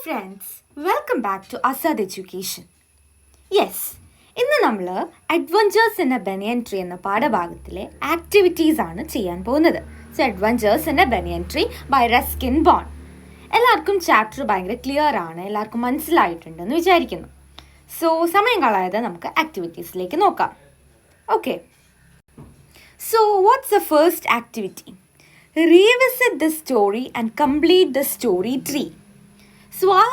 friends, welcome back to Azad Education. Yes, ഇന്ന് നമ്മൾ adventures in a banyan tree എന്ന പാഠഭാഗത്തിലെ ആക്ടിവിറ്റീസ് ആണ് ചെയ്യാൻ പോകുന്നത്. So adventures in a banyan tree by Ruskin Bond. എല്ലാവർക്കും ചാപ്റ്റർ ഭയങ്കര ക്ലിയർ ആണ്, എല്ലാവർക്കും മനസ്സിലായിട്ടുണ്ടെന്ന് വിചാരിക്കുന്നു. സോ സമയം കളയാതെ നമുക്ക് ആക്ടിവിറ്റീസിലേക്ക് നോക്കാം. Okay, so what's the first activity? Revisit the story and complete the story tree. So ആ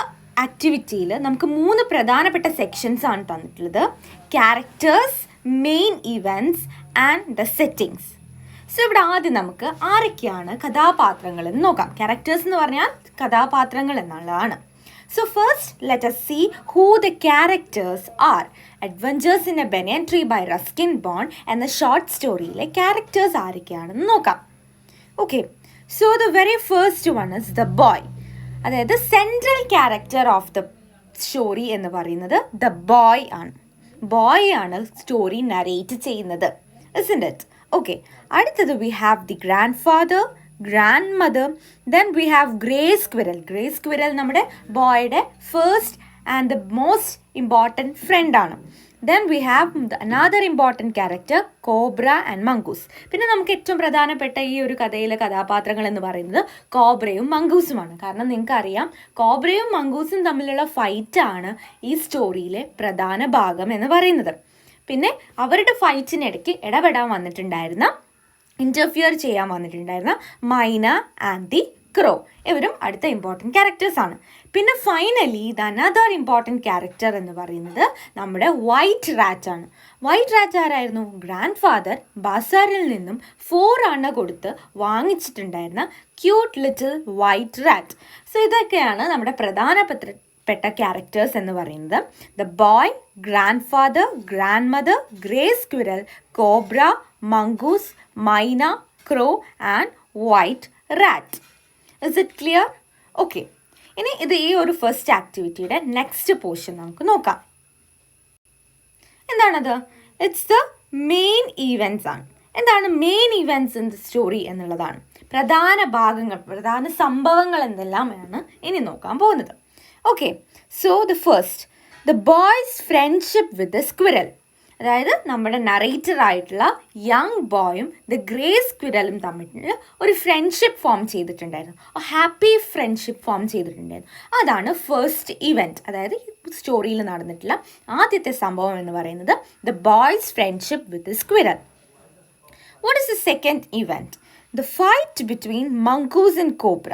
ആക്ടിവിറ്റിയിൽ നമുക്ക് 3 പ്രധാനപ്പെട്ട സെക്ഷൻസ് ആണ് തന്നിട്ടുള്ളത്: characters, main events and the settings. So ഇവിടെ ആദ്യം നമുക്ക് ആരൊക്കെയാണ് കഥാപാത്രങ്ങൾ എന്ന് നോക്കാം. ക്യാരക്ടേഴ്സ് എന്ന് പറഞ്ഞാൽ കഥാപാത്രങ്ങൾ എന്നുള്ളതാണ്. So first, let us see who the characters are. Adventures in a Banyan Tree by Ruskin Bond എന്ന ഷോർട്ട് സ്റ്റോറിയിലെ ക്യാരക്ടേഴ്സ് ആരൊക്കെയാണെന്ന് നോക്കാം. Okay, so the very first one is the boy. അതായത് central character of the story എന്ന് പറയുന്നത് the boy ആണ്. Boy ആണ് story narrate ചെയ്യുന്നത്, isn't it? Okay, അടുത്തത് we have the grandfather, grandmother, then we have grey squirrel. Grey squirrel നമ്മുടെ ബോയുടെ first and the most important friend ആണ്. Then we have another important character, cobra and mongoose. പിന്നെ നമുക്ക് ഏറ്റവും പ്രധാനപ്പെട്ട ഈ ഒരു കഥയിലെ കഥാപാത്രങ്ങൾ എന്ന് പറയുന്നത് കോബ്രയും മംഗൂസുമാണ്. കാരണം നിങ്ങൾക്കറിയാം, കോബ്രയും മംഗൂസും തമ്മിലുള്ള ഫൈറ്റാണ് ഈ സ്റ്റോറിയിലെ പ്രധാന ഭാഗം എന്ന് പറയുന്നത്. പിന്നെ അവരുടെ ഫൈറ്റിനിടയ്ക്ക് ഇടപെടാൻ വന്നിട്ടുണ്ടായിരുന്ന, ഇൻ്റർഫിയർ ചെയ്യാൻ വന്നിട്ടുണ്ടായിരുന്ന മൈന ആൻഡ് ദി ക്രോ. ഇവരും അടുത്ത ഇമ്പോർട്ടൻറ്റ് ക്യാരക്ടേഴ്സ് ആണ്. പിന്നെ finally the another important character എന്ന് പറയുന്നത് നമ്മുടെ വൈറ്റ് റാറ്റ് ആണ്. വൈറ്റ് റാറ്റ് ആരായിരുന്നു? ഗ്രാൻഡ് ഫാദർ ബാസാറിൽ നിന്നും 4 അണ കൊടുത്ത് വാങ്ങിച്ചിട്ടുണ്ടായിരുന്ന cute little white rat. So ഇതൊക്കെയാണ് നമ്മുടെ പ്രധാനപ്പെട്ട ക്യാരക്ടേഴ്സ് എന്ന് പറയുന്നത്: the boy, grand father, grand mother, grey squirrel, cobra, mongoose, myna, crow and white rat. Is it clear? Okay. ഇനി ഇത് ഈ ഒരു ഫസ്റ്റ് ആക്ടിവിറ്റിയുടെ നെക്സ്റ്റ് പോർഷൻ നമുക്ക് നോക്കാം. എന്താണത്? ഇറ്റ്സ് ദ മെയിൻ ഈവൻറ്റ്സ് ആണ്. എന്താണ് main events in the story എന്നുള്ളതാണ്. പ്രധാന ഭാഗങ്ങൾ, പ്രധാന സംഭവങ്ങൾ എന്തെല്ലാമാണ് ഇനി നോക്കാൻ പോകുന്നത്. Okay, so the first, the boys friendship with the squirrel. അതായത് നമ്മുടെ നറേറ്റർ ആയിട്ടുള്ള യങ് ബോയും ദ ഗ്രേ സ്ക്വിറലും തമ്മിൽ ഒരു ഫ്രണ്ട്ഷിപ്പ് ഫോം ചെയ്തിട്ടുണ്ടായിരുന്നു, ഹാപ്പി ഫ്രണ്ട്ഷിപ്പ് ഫോം ചെയ്തിട്ടുണ്ടായിരുന്നു. അതാണ് ഫസ്റ്റ് ഇവൻറ്റ്. അതായത് സ്റ്റോറിയിൽ നടന്നിട്ടുള്ള ആദ്യത്തെ സംഭവം എന്ന് പറയുന്നത് the boys friendship with the squirrel. What is the second event? The fight between mongoose and cobra.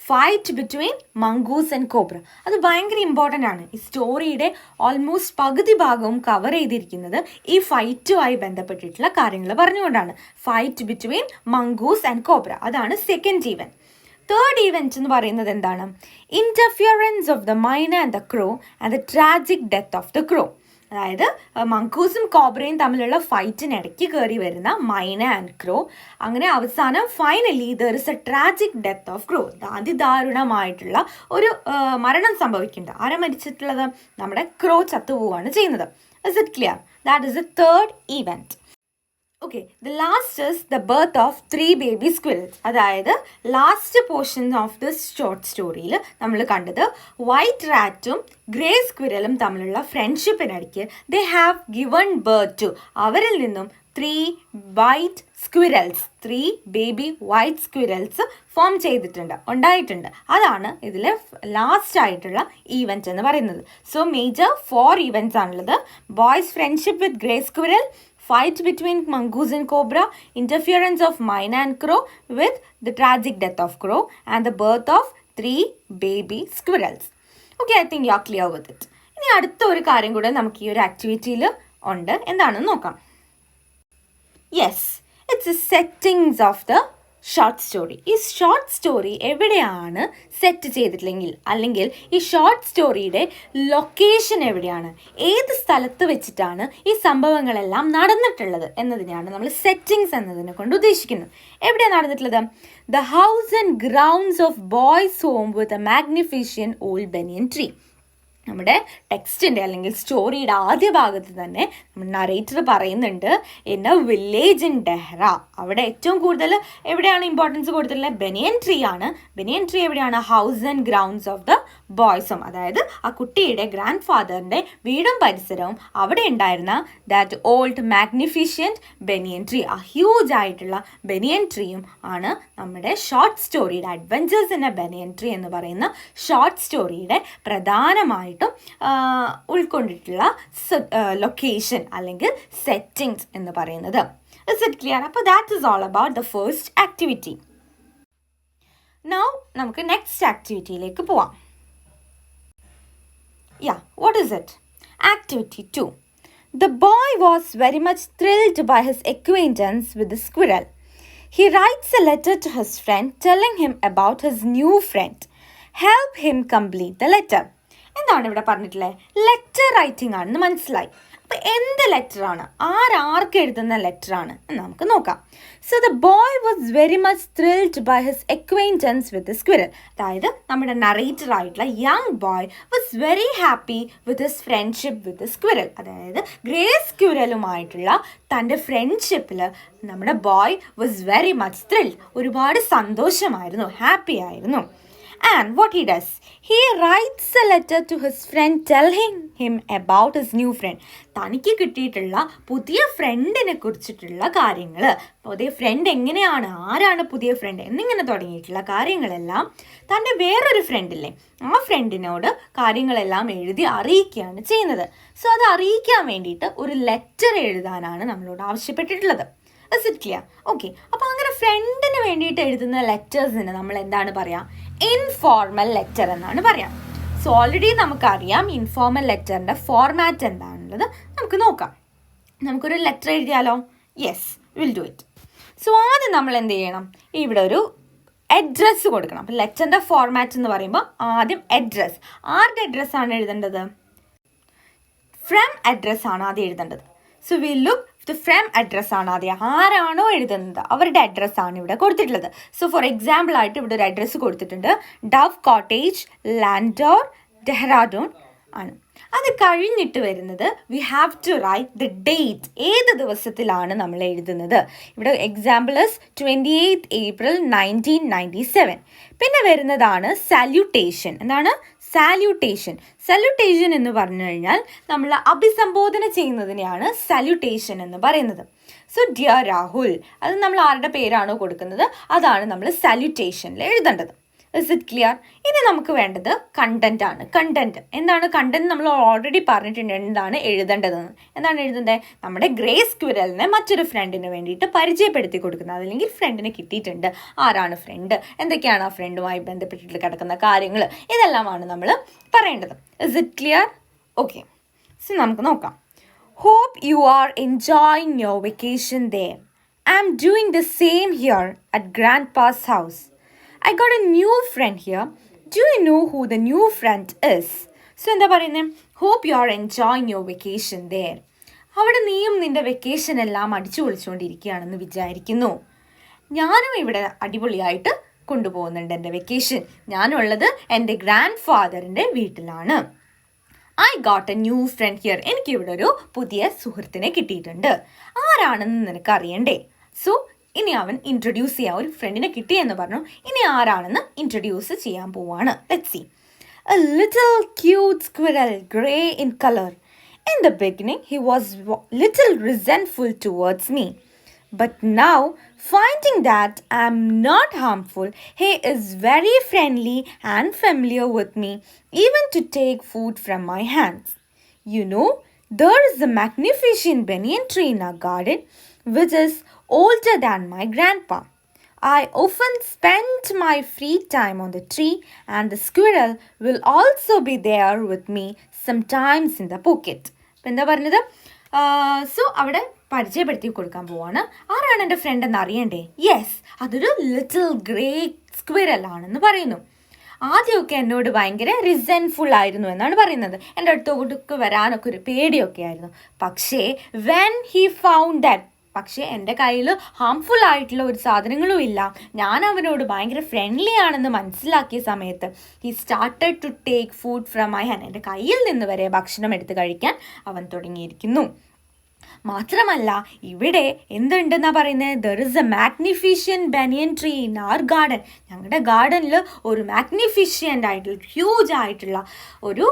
Fight between mongoose and cobra. അത് ഭയങ്കര ഇമ്പോർട്ടൻ്റ് ആണ്. ഈ സ്റ്റോറിയുടെ ഓൾമോസ്റ്റ് പകുതി ഭാഗവും കവർ ചെയ്തിരിക്കുന്നത് ഈ ഫൈറ്റുമായി ബന്ധപ്പെട്ടിട്ടുള്ള കാര്യങ്ങൾ പറഞ്ഞുകൊണ്ടാണ്. Fight between mongoose and cobra, അതാണ് സെക്കൻഡ് ഈവൻറ്റ്. തേർഡ് ഈവൻറ്റ് എന്ന് പറയുന്നത് എന്താണ്? Interference of the myna and the crow and the tragic death of the crow. അതായത് മംഗൂസും കോബ്രയും തമ്മിലുള്ള ഫൈറ്റിനിടയ്ക്ക് കയറി വരുന്ന മൈന ആൻഡ് ക്രോ. അങ്ങനെ അവസാനം finally there is a tragic death of crow. അതിദാരുണമായിട്ടുള്ള ഒരു മരണം സംഭവിക്കുന്നുണ്ട്. ആരാ മരിച്ചിട്ടുള്ളത്? നമ്മുടെ ക്രോ ചത്തുപോവാണ് ചെയ്യുന്നത്. Is it clear? That is a third event. Okay, the last is the birth of 3 baby squirrels. അതായത് last portion of this short സ്റ്റോറിയിൽ നമ്മൾ കണ്ടത് വൈറ്റ് റാറ്റും ഗ്രേ സ്ക്വിറലും തമ്മിലുള്ള ഫ്രണ്ട്ഷിപ്പിനിടയ്ക്ക് they have given birth to, അവരിൽ നിന്നും 3 white squirrels, 3 baby white squirrels form ഉണ്ടായിട്ടുണ്ട്. അതാണ് ഇതിലെ ലാസ്റ്റ് ആയിട്ടുള്ള ഈവൻറ്റ് എന്ന് പറയുന്നത്. സോ മേജർ 4 ഈവൻറ്റ്സ് ആണുള്ളത്: boys friendship with grey squirrel, fight between mongoose and cobra, interference of myna and crow with the tragic death of crow, and the birth of 3 baby squirrels. Okay, I think you are clear with it. ഇനി അടുത്ത ഒരു കാര്യം കൂടെ നമുക്ക് ഈ ഒരു ആക്ടിവിറ്റിയിൽ ഉണ്ട്. എന്താണെന്ന് നോക്കാം. Yes, it's A settings of the short story. ഈ ഷോർട്ട് സ്റ്റോറി എവിടെയാണ് സെറ്റ് ചെയ്തിട്ടില്ലെങ്കിൽ, അല്ലെങ്കിൽ ഈ ഷോർട്ട് സ്റ്റോറിയുടെ ലൊക്കേഷൻ എവിടെയാണ്, ഏത് സ്ഥലത്ത് വെച്ചിട്ടാണ് ഈ സംഭവങ്ങളെല്ലാം നടന്നിട്ടുള്ളത് എന്നതിനെയാണ് നമ്മൾ സെറ്റിങ്സ് എന്നതിനെ കൊണ്ട് ഉദ്ദേശിക്കുന്നത്. എവിടെയാണ് നടന്നിട്ടുള്ളത്? The house and grounds of boy's home with a magnificent old banyan tree. നമ്മുടെ ടെക്സ്റ്റിൻ്റെ അല്ലെങ്കിൽ സ്റ്റോറിയുടെ ആദ്യ ഭാഗത്ത് തന്നെ നമ്മുടെ നറേറ്റർ പറയുന്നുണ്ട്, in a village in Dehra. അവിടെ ഏറ്റവും കൂടുതൽ എവിടെയാണ് ഇമ്പോർട്ടൻസ് കൊടുത്തിട്ടുള്ളത്? ബനിയൻ ട്രീ ആണ്. ബനിയൻ ട്രീ എവിടെയാണ്? House and grounds of the ബോയ്സും, അതായത് ആ കുട്ടിയുടെ ഗ്രാൻഡ് ഫാദറിൻ്റെ വീടും പരിസരവും അവിടെ ഉണ്ടായിരുന്ന that old magnificent banyan tree, ആ ഹ്യൂജ് ആയിട്ടുള്ള ബനിയൻ ട്രീയും ആണ് നമ്മുടെ ഷോർട്ട് സ്റ്റോറിയുടെ adventures in a banyan tree എന്ന് പറയുന്ന ഷോർട്ട് സ്റ്റോറിയുടെ പ്രധാനമായിട്ടും ഉൾക്കൊണ്ടിട്ടുള്ള ലൊക്കേഷൻ അല്ലെങ്കിൽ സെറ്റിങ്സ് എന്ന് പറയുന്നത്. Is it clear? അപ്പോൾ that is all about the first activity. Now നമുക്ക് നെക്സ്റ്റ് ആക്ടിവിറ്റിയിലേക്ക് പോവാം. Yeah, what is it? Activity 2. The boy was very much thrilled by his acquaintance with the squirrel. He writes a letter to his friend telling him about his new friend. Help him complete the letter. എന്താണ് ഇവിടെ പറഞ്ഞിട്ടുള്ളത്? Letter writing ആണെന്ന് മനസ്സിലായി. അപ്പോൾ എന്ത് ലെറ്ററാണ്, ആർക്ക് എഴുതുന്ന ലെറ്ററാണ് എന്ന് നമുക്ക് നോക്കാം. So the boy was very much thrilled by his acquaintance with the squirrel. അതായത് നമ്മുടെ നറേറ്റർ ആയിട്ടുള്ള young boy was very happy with his friendship with the squirrel. അതായത് ഗ്രേ സ്ക്വിറലുമായിട്ടുള്ള തൻ്റെ ഫ്രണ്ട്ഷിപ്പിൽ നമ്മുടെ boy was very much thrilled. ഒരുപാട് സന്തോഷമായിരുന്നു, ഹാപ്പി ആയിരുന്നു. And what he does, he writes a letter to his friend telling him about his new friend. തനിക്ക് കിട്ടിയിട്ടുള്ള പുതിയ ഫ്രണ്ടിനെ കുറിച്ചിട്ടുള്ള കാര്യങ്ങൾ, പുതിയ ഫ്രണ്ട് എങ്ങനെയാണ്, ആരാണ് പുതിയ ഫ്രണ്ട് എന്നിങ്ങനെ തുടങ്ങിയിട്ടുള്ള കാര്യങ്ങളെല്ലാം തൻ്റെ വേറൊരു ഫ്രണ്ടില്ലേ ആ ഫ്രണ്ടിനോട് കാര്യങ്ങളെല്ലാം എഴുതി അറിയിക്കുകയാണ് ചെയ്യുന്നത്. സോ അത് അറിയിക്കാൻ വേണ്ടിയിട്ട് ഒരു ലെറ്റർ എഴുതാനാണ് നമ്മളോട് ആവശ്യപ്പെട്ടിട്ടുള്ളത്. Is it clear? ഓക്കെ, അപ്പോൾ അങ്ങനെ ഫ്രണ്ടിന് വേണ്ടിയിട്ട് എഴുതുന്ന ലെറ്റേഴ്സിന് നമ്മൾ എന്താണ് പറയുക? ഇൻഫോർമൽ ലെറ്റർ എന്നാണ് പറയാം. സോ ഓൾറെഡി നമുക്കറിയാം ഇൻഫോർമൽ ലെറ്ററിൻ്റെ ഫോർമാറ്റ് എന്താണുള്ളത്. നമുക്ക് നോക്കാം. നമുക്കൊരു ലെറ്റർ എഴുതിയാലോ? Yes, will do it. So ആദ്യം നമ്മൾ എന്ത് ചെയ്യണം? ഇവിടെ ഒരു അഡ്രസ്സ് കൊടുക്കണം. അപ്പോൾ ലെറ്ററിൻ്റെ ഫോർമാറ്റ് എന്ന് പറയുമ്പോൾ ആദ്യം അഡ്രസ്സ്. ആരുടെ അഡ്രസ്സാണ് എഴുതേണ്ടത്? ഫ്രം അഡ്രസ്സാണ് ആദ്യം എഴുതേണ്ടത്. So will look from address ആണ് ആദ്യം. ആരാണോ എഴുതുന്നത് അവരുടെ അഡ്രസ്സാണ് ഇവിടെ കൊടുത്തിട്ടുള്ളത്. സോ ഫോർ എക്സാമ്പിൾ ആയിട്ട് ഇവിടെ ഒരു അഡ്രസ്സ് കൊടുത്തിട്ടുണ്ട്. ഡവ് കോട്ടേജ്, ലാൻഡോർ, ഡെഹ്റാഡൂൺ ആണ്. അത് കഴിഞ്ഞിട്ട് വരുന്നത് we have to write the date. ഏത് ദിവസത്തിലാണ് നമ്മൾ എഴുതുന്നത്? ഇവിടെ എക്സാമ്പിൾസ് 28 April 1997. പിന്നെ വരുന്നതാണ് സാല്യൂട്ടേഷൻ. എന്താണ് സാല്യൂട്ടേഷൻ? സാല്യൂട്ടേഷൻ എന്ന് പറഞ്ഞു കഴിഞ്ഞാൽ നമ്മൾ അഭിസംബോധന ചെയ്യുന്നതിനെയാണ് സാല്യൂട്ടേഷൻ എന്ന് പറയുന്നത്. സോ ഡിയർ രാഹുൽ, അത് നമ്മൾ ആരുടെ പേരാണോ കൊടുക്കുന്നത് അതാണ് നമ്മൾ സാല്യൂട്ടേഷനിൽ എഴുതേണ്ടത്. Is it clear? ഇനി നമുക്ക് വേണ്ടത് കണ്ടന്റ് ആണ്. കണ്ടന്റ് എന്താണ്? കണ്ടന്റ് നമ്മൾ ഓൾറെഡി പറഞ്ഞിട്ടുണ്ട് എന്താണ് എഴുതേണ്ടതെന്ന്. എന്താണ് എഴുതേണ്ടത്? നമ്മുടെ ഗ്രേ സ്ക്വിറലിനെ മറ്റൊരു ഫ്രണ്ടിന് വേണ്ടിയിട്ട് പരിചയപ്പെടുത്തി കൊടുക്കുന്നത്. അല്ലെങ്കിൽ ഫ്രണ്ടിന് കിട്ടിയിട്ടുണ്ട്, ആരാണ് ഫ്രണ്ട്, എന്തൊക്കെയാണ് ആ ഫ്രണ്ടുമായി ബന്ധപ്പെട്ടിട്ട് കിടക്കുന്ന കാര്യങ്ങൾ, ഇതെല്ലാമാണ് നമ്മൾ പറയേണ്ടത്. Is it clear? Okay, so നമുക്ക് നോക്കാം. Hope you are enjoying your vacation there. I am doing the same here at grandpa's house. I got a new friend here. Do you know who the new friend is? So എന്താ പറയുന്നത്? Hope you are enjoying your vacation there. അവിടെ നീയും നിൻ്റെ vacation എല്ലാം അടിച്ചു പൊളിച്ചുകൊണ്ടിരിക്കുകയാണെന്ന് വിചാരിക്കുന്നു. ഞാനും ഇവിടെ അടിപൊളിയായിട്ട് കൊണ്ടുപോകുന്നുണ്ട് എൻ്റെ വെക്കേഷൻ. ഞാനുള്ളത് എൻ്റെ ഗ്രാൻഡ് ഫാദറിൻ്റെ വീട്ടിലാണ്. I got a new friend here. എനിക്കിവിടെ ഒരു പുതിയ സുഹൃത്തിനെ കിട്ടിയിട്ടുണ്ട്. ആരാണെന്ന് നിനക്ക് അറിയണ്ടേ? സോ ഇനി അവൻ ഇൻട്രൊഡ്യൂസ് ചെയ്യാൻ, ഒരു ഫ്രണ്ടിനെ കിട്ടിയെന്ന് പറഞ്ഞു, ഇനി ആരാണെന്ന് ഇൻട്രൊഡ്യൂസ് ചെയ്യാൻ പോവാണ്. Let's see. A little cute squirrel, grey in color. In the beginning, he was little resentful towards me. But now, finding that I am not harmful, he is very friendly and familiar with me, even to take food from my hands. You know, there is a magnificent banyan tree in our garden, which is older than my grandpa. I often spend my free time on the tree, and the squirrel will also be there with me sometimes in the pocket. അപ്പം എന്താ പറഞ്ഞത്? So അവിടെ പരിചയപ്പെടുത്തി കൊടുക്കാൻ പോവാണ്. ആരാണ് എൻ്റെ front എന്ന് അറിയണ്ടേ? യെസ്, അതൊരു ലിറ്റിൽ ഗ്രേ സ്ക്വിറൽ ആണെന്ന് പറയുന്നു. ആദ്യമൊക്കെ എന്നോട് ഭയങ്കര റിസെൻഫുൾ ആയിരുന്നു എന്നാണ് പറയുന്നത്. എൻ്റെ അടുത്തോട്ടൊക്കെ വരാനൊക്കെ ഒരു പേടിയൊക്കെ ആയിരുന്നു. പക്ഷേ വെൻ ഹി ഫൗണ്ട് ദാറ്റ്, പക്ഷേ എൻ്റെ കയ്യിൽ ഹാംഫുൾ ആയിട്ടുള്ള ഒരു സാധനങ്ങളും ഇല്ല, ഞാൻ അവനോട് ഭയങ്കര ഫ്രണ്ട്ലി ആണെന്ന് മനസ്സിലാക്കിയ സമയത്ത് he started to take food from my hand. എൻ്റെ കയ്യിൽ നിന്ന് വരെ ഭക്ഷണം എടുത്ത് കഴിക്കാൻ അവൻ തുടങ്ങിയിരിക്കുന്നു. മാത്രമല്ല ഇവിടെ എന്തുണ്ടെന്നാ പറയുന്നത്, there is a magnificent banyan tree in our garden. ഞങ്ങളുടെ ഗാർഡനിൽ ഒരു മാഗ്നിഫിഷ്യൻ്റ് ആയിട്ടുള്ള ഹ്യൂജ് ആയിട്ടുള്ള ഒരു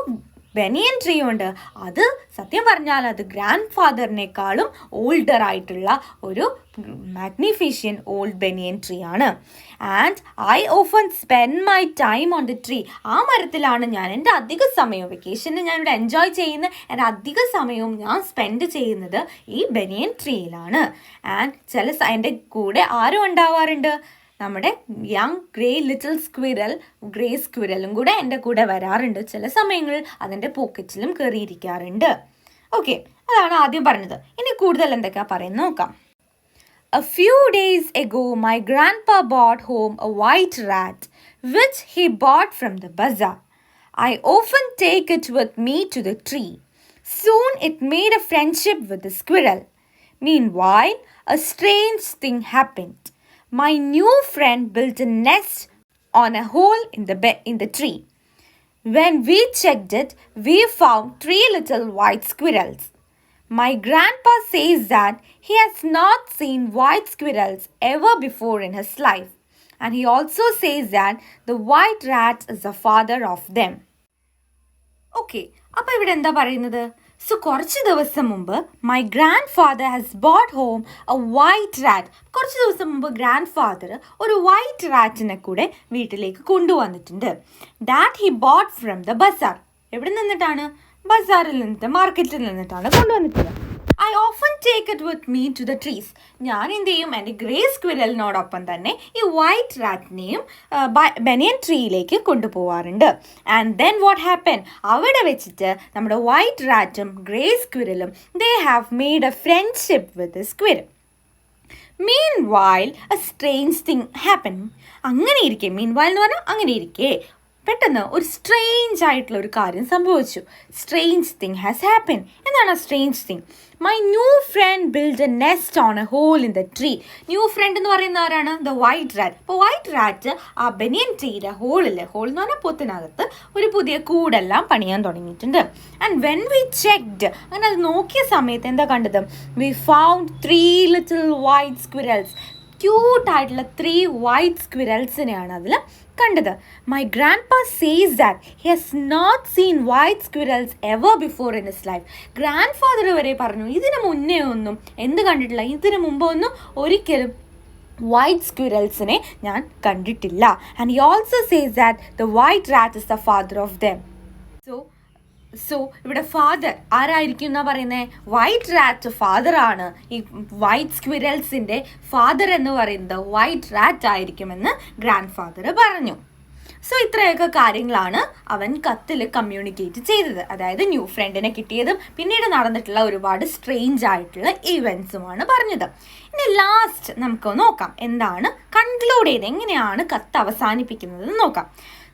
ബനിയൻ ട്രീ ഉണ്ട്. അത് സത്യം പറഞ്ഞാൽ അത് ഗ്രാൻഡ് ഫാദറിനേക്കാളും ഓൾഡർ ആയിട്ടുള്ള ഒരു മാഗ്നിഫിഷ്യൻ ഓൾഡ് ബനിയൻ ട്രീ ആണ്. And I often spend my time on the tree. ആ മരത്തിലാണ് ഞാൻ എൻ്റെ അധിക സമയവും, വെക്കേഷന് ഞാൻ ഇവിടെ എൻജോയ് ചെയ്യുന്ന എൻ്റെ അധിക സമയവും ഞാൻ സ്പെൻഡ് ചെയ്യുന്നത് ഈ ബനിയൻ ട്രീയിലാണ്. ആൻഡ് എൻ്റെ കൂടെ ആരും ഉണ്ടാവാറുണ്ട്, നമ്മുടെ യങ് ഗ്രേ ലിറ്റിൽ ഗ്രേ സ്ക്വിറലും കൂടെ എൻ്റെ കൂടെ വരാറുണ്ട്. ചില സമയങ്ങളിൽ അതിൻ്റെ പോക്കറ്റിലും കയറിയിരിക്കാറുണ്ട്. ഓക്കെ, അതാണ് ആദ്യം പറഞ്ഞത്. ഇനി കൂടുതൽ എന്തൊക്കെയാ പറയുന്നത് നോക്കാം. A few days ago, my grandpa brought home a white rat, which he bought from the bazaar. I often take it with me to the tree. Soon it made a friendship with the squirrel. Meanwhile, a strange thing happened. My new friend built a nest on a hole in the tree. When we checked it, we found 3 little white squirrels. My grandpa says that he has not seen white squirrels ever before in his life. And he also says that the white rat is the father of them. Okay, അപ്പോൾ ഇവിടെ എന്താ പറയുന്നത്? So കുറച്ച് ദിവസം മുമ്പ് my grand father has bought home a white rat. കുറച്ച് ദിവസം മുമ്പ് ഗ്രാൻഡ് ഫാദർ ഒരു വൈറ്റ് റാറ്റിനെ കൂടെ വീട്ടിലേക്ക് കൊണ്ടുവന്നിട്ടുണ്ട്. That he bought from the bazaar. എവിടെ നിന്നിട്ടാണ്? ബസാറിൽ നിന്നിട്ട്, മാർക്കറ്റിൽ നിന്നിട്ടാണ് കൊണ്ടുവന്നിട്ടുള്ളത്. I often take it with me to the trees. ഞാൻ എന്ത് ചെയ്യും, എൻ്റെ ഗ്രേ സ്ക്വിറലിനോടൊപ്പം തന്നെ ഈ വൈറ്റ് റാറ്റിനെയും ബനിയൻ ട്രീയിലേക്ക് കൊണ്ടുപോകാറുണ്ട്. ആൻഡ് ദെൻ വാട്ട് ഹാപ്പൻ, അവിടെ വെച്ചിട്ട് നമ്മുടെ വൈറ്റ് റാറ്റും grey സ്ക്വിറലും they have made A friendship with the squirrel. Meanwhile, a strange thing happened. അങ്ങനെ ഇരിക്കെ, മീൻവൈൽ എന്ന് പറഞ്ഞാൽ അങ്ങനെ ഇരിക്കെ പെട്ടെന്ന് ഒരു സ്ട്രേഞ്ച് ആയിട്ടുള്ള ഒരു കാര്യം സംഭവിച്ചു. Strange thing has happen. എന്താണ് ആ strange thing? My new friend build a nest on a hole in the tree. New friend എന്ന് പറയുന്ന ആരാണ്? The white rat. അപ്പോൾ വൈറ്റ് റാറ്റ് ആ ബനിയൻ ട്രീയുടെ ഹോൾ എന്ന് പറഞ്ഞാൽ പൊത്തിനകത്ത് ഒരു പുതിയ കൂടെല്ലാം പണിയാൻ തുടങ്ങിയിട്ടുണ്ട്. ആൻഡ് വെൻ വി ചെക്ഡ്, അങ്ങനെ അത് നോക്കിയ സമയത്ത് എന്താ കണ്ടത്? We found 3 little white squirrels. ക്യൂട്ടായിട്ടുള്ള 3 white squirrelsനെയാണ് അതിൽ കണ്ടത്. My grandpa says that he has not seen white squirrels ever before in his life. Grandfather വരെ പറഞ്ഞു ഇതിന് മുന്നേ ഒന്നും എന്ത് കണ്ടിട്ടില്ല, ഇതിന് മുമ്പ് ഒന്നും ഒരിക്കലും വൈറ്റ് സ്ക്വിറൽസിനെ ഞാൻ കണ്ടിട്ടില്ല. And he also says that the white rat is the father of them. So ഇവിടെ ഫാദർ ആരായിരിക്കും എന്നാ പറയുന്നത്? വൈറ്റ് റാറ്റ് ഫാദർ ആണ്. ഈ വൈറ്റ് സ്ക്വിറൽസിൻ്റെ ഫാദർ എന്ന് പറയുന്നത് വൈറ്റ് റാറ്റ് ആയിരിക്കുമെന്ന് ഗ്രാൻഡ് ഫാദർ പറഞ്ഞു. സോ ഇത്രയൊക്കെ കാര്യങ്ങളാണ് അവൻ കത്തിൽ കമ്മ്യൂണിക്കേറ്റ് ചെയ്തത്. അതായത് ന്യൂ ഫ്രണ്ടിനെ കിട്ടിയതും പിന്നീട് നടന്നിട്ടുള്ള ഒരുപാട് സ്ട്രേഞ്ച് ആയിട്ടുള്ള ഇവൻസുമാണ് പറഞ്ഞത്. ഇനി ലാസ്റ്റ് നമുക്ക് നോക്കാം എന്താണ് കൺക്ലൂഡ് ചെയ്ത് എങ്ങനെയാണ് കത്ത് അവസാനിപ്പിക്കുന്നത് നോക്കാം.